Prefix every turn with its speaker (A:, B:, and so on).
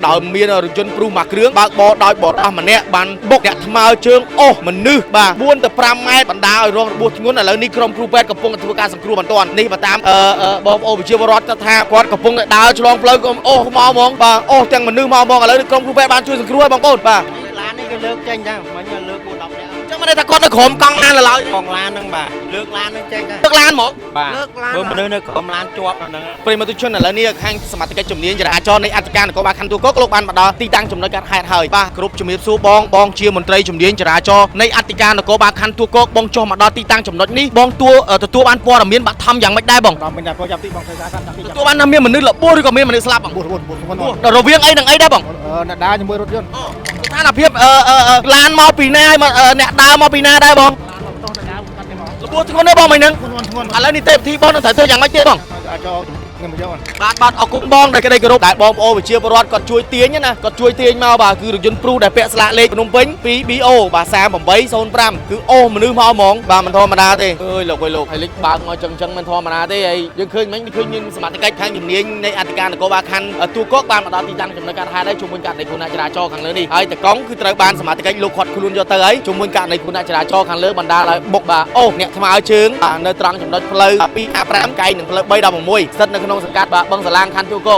A: ដោយមានរថយន្តព្រុសមួយគ្រឿងបើកបរដោយបរោះម្នាក់បានបុកអ្នកថ្មើរជើងអូសមនុស្សបាទ4ទៅ5ម៉ែត្របណ្ដាឲ្យរងរបួសធ្ងន់ឥឡូវនេះក្រុមគ្រូពេទ្យកំពុងធ្វើការសង្គ្រោះបន្ទាន់នេះបើតាមបងប្អូនប្រជាពលរដ្ឋថាគាត់កំពុងតែដើរឆ្លងផ្លូវអូសមកហ្មងបាទអូសទាំងមនុស្សមកហ្មងឥឡូវនេះក្រុមគ្រូពេទ្យបានជួយសង្គ្រោះឲ្យបងប្អូនបាទ
B: ឡាននេះគេលើកចេញដែរមិញលើក4 10នាក់
A: ចឹងមិនថាគាត់នៅក្រុមកង់ឡានឡើយក
B: ងឡានហ្នឹងបាទលើកឡានហ្នឹងចេញដែរ
A: លើកឡានហ្មង
B: បាទលើកឡានបើមនុស្សនៅក្រុមឡានជាប់ហ្នឹង
A: ប្រិមត្តជនឥឡូវនេះខាងសមាជិកជំនាញចរាចរណ៍នៃអធិការនគរបាលខណ្ឌទួលគោកលោកបានមកដល់ទីតាំងចំណុចកាត់ហេតុហើយបាទគ្រប់ជំរាបសួរបងជាមន្ត្រីជំនាញចរាចរណ៍នៃអធិការនគរបាលខណ្ឌទួលគោកបងចុះមកដល់ទីតាំងចំណុចនេះបងទទួលបានព័ត៌មានបាត់ធំយ៉ាងម៉េចដែរបង
B: តាមមិនដែរបងចាប់ទីបងធ្វើការតាមទី
A: ទទួលបានថាមានមនុស្សរបួសឬក៏មានមនុស្សស្លាប់បងរវាងអីនឹងអីដែរបង
B: អ្នកដើរជាមួយរថយន្ត
A: ស្ថានភាពឡានមកពីណាហើយអ្នកដើរមកពីណាដែរបងរបួសធ្ងន់ទេបងមិញហ្នឹងឥឡូវនេះទេពធីបងនឹងត្រូវធ្វើយ៉ាងម៉េចទៀតបង
B: អាចខ្ញុំមកយក
A: បាទអរគុណបងដែលក្តីគោរពដែលបងប្អូនប្រជាពលរដ្ឋគាត់ជួយទាញណាគាត់ជួយទាញមកបាទគឺរថយន្តព្រុសដែលពាក់ស្លាកលេខភ្នំពេញ 2BO បាទ3805គឺអូសមនុស្សមកហ្មងបាទមិនធម្មតាទេអើយលោកហើយលេខបើកមកចឹងមិនធម្មតាទេហើយយើងឃើញមិញឃើញមានសមាជិកខាងជំនាញនៃអធិការនគរបាលខណ្ឌទួលគោកបានមកដល់ទីតាំងចំណុចកាត់ហេតុហើយជុំវិញករណីគ្រោះថ្នាក់ចរាចរណ៍ខាងលើនេះហើយតកង់គឺត្រូវបានសមាជិកលោកគាត់ខ្លួនយកទៅហើយជុំវិញករណីគ្រោះថ្នាក់ចរាចរណ៍ខាងលើបណ្ដាលឲ្យបុកបាទអូសអ្នកថ្មើរជើងនៅត្រង់ចំណុចផ្លូវ255កែងនឹងផ្លូវ316ស្ថិតនៅក្នុងសង្កាត់បាទបឹងសាឡាងខណ្ឌទួលគោក